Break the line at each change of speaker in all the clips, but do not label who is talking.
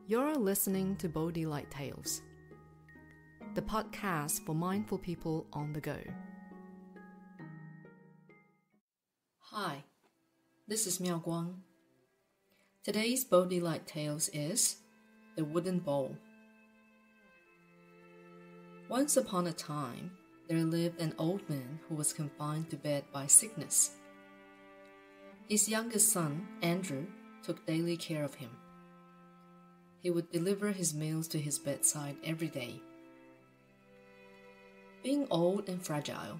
You're listening to Bodhi Light Tales, the podcast for mindful people on the go. Hi, this is Miao Guang. Today's Bodhi Light Tales is The Wooden Bowl. Once upon a time, there lived an old man who was confined to bed by sickness. His youngest son, Andrew, took daily care of him. He would deliver his meals to his bedside every day. Being old and fragile,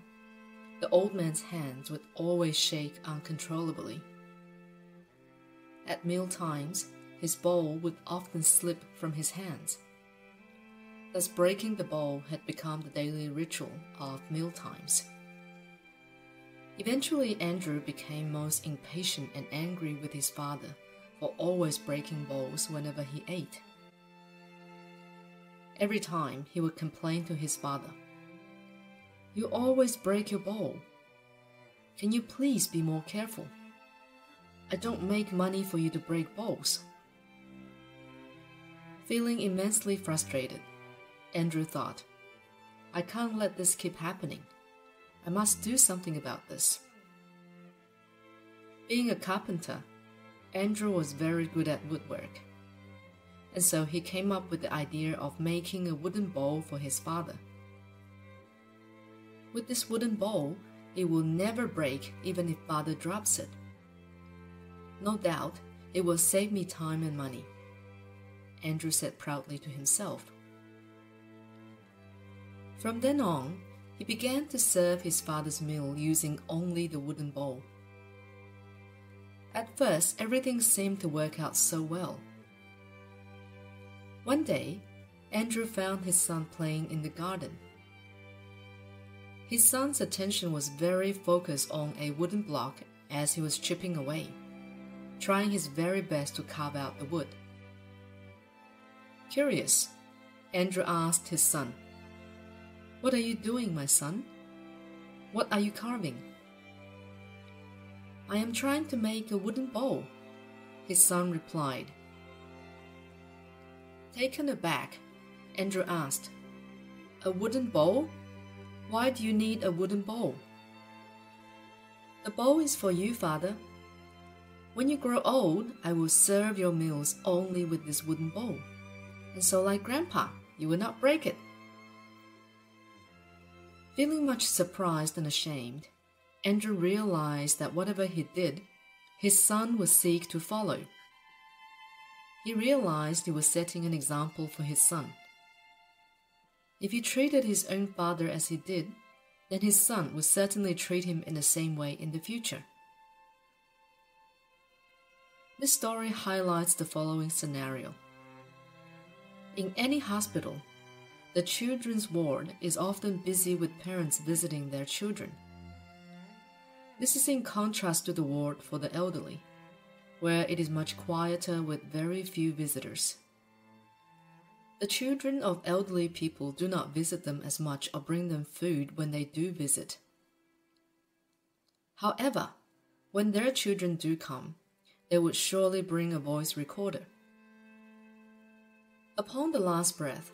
the old man's hands would always shake uncontrollably. At mealtimes, his bowl would often slip from his hands. Thus, breaking the bowl had become the daily ritual of mealtimes. Eventually, Andrew became most impatient and angry with his father for always breaking bowls whenever he ate. Every time he would complain to his father, "You always break your bowl. Can you please be more careful? I don't make money for you to break bowls." Feeling immensely frustrated, Andrew thought, "I can't let this keep happening. I must do something about this." Being a carpenter, Andrew was very good at woodwork, and so he came up with the idea of making a wooden bowl for his father. With this wooden bowl, it will never break even if father drops it. No doubt, it will save me time and money, Andrew said proudly to himself. From then on, he began to serve his father's meal using only the wooden bowl. At first, everything seemed to work out so well. One day, Andrew found his son playing in the garden. His son's attention was very focused on a wooden block as he was chipping away, trying his very best to carve out the wood. Curious, Andrew asked his son, "What are you doing, my son? What are you carving?" "I am trying to make a wooden bowl," his son replied. Taken aback, Andrew asked, "A wooden bowl? Why do you need a wooden bowl?" "The bowl is for you, father. When you grow old, I will serve your meals only with this wooden bowl, and so like Grandpa, you will not break it." Feeling much surprised and ashamed, Andrew realized that whatever he did, his son would seek to follow. He realized he was setting an example for his son. If he treated his own father as he did, then his son would certainly treat him in the same way in the future. This story highlights the following scenario. In any hospital, the children's ward is often busy with parents visiting their children. This is in contrast to the ward for the elderly, where it is much quieter with very few visitors. The children of elderly people do not visit them as much or bring them food when they do visit. However, when their children do come, they would surely bring a voice recorder. Upon the last breath,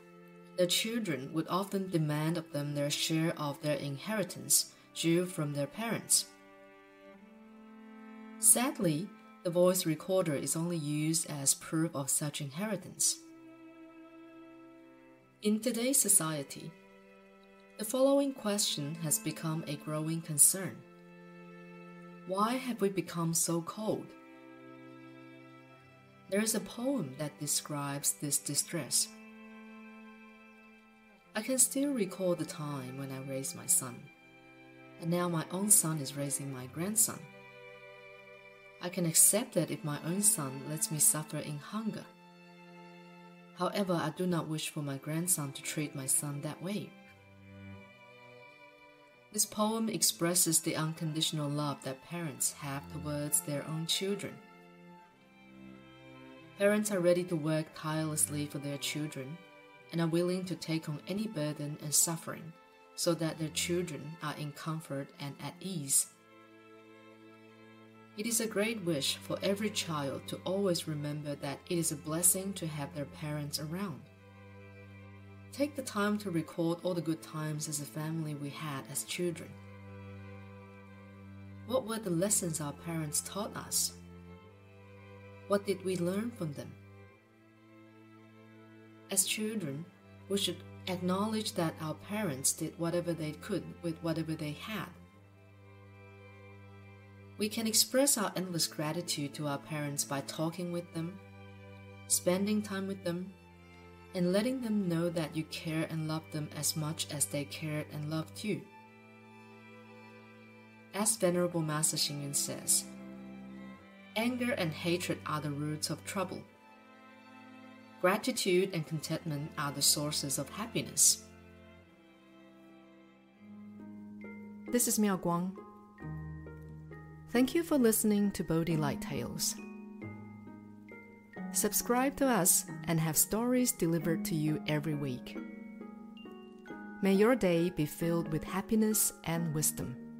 their children would often demand of them their share of their inheritance due from their parents. Sadly, the voice recorder is only used as proof of such inheritance. In today's society, the following question has become a growing concern. Why have we become so cold? There is a poem that describes this distress. I can still recall the time when I raised my son, and now my own son is raising my grandson. I can accept it if my own son lets me suffer in hunger. However, I do not wish for my grandson to treat my son that way. This poem expresses the unconditional love that parents have towards their own children. Parents are ready to work tirelessly for their children and are willing to take on any burden and suffering so that their children are in comfort and at ease. It is a great wish for every child to always remember that it is a blessing to have their parents around. Take the time to record all the good times as a family we had as children. What were the lessons our parents taught us? What did we learn from them? As children, we should acknowledge that our parents did whatever they could with whatever they had. We can express our endless gratitude to our parents by talking with them, spending time with them, and letting them know that you care and love them as much as they cared and loved you. As Venerable Master Hsing Yun says, anger and hatred are the roots of trouble. Gratitude and contentment are the sources of happiness. This is Miao Guang. Thank you for listening to Bodhi Light Tales. Subscribe to us and have stories delivered to you every week. May your day be filled with happiness and wisdom.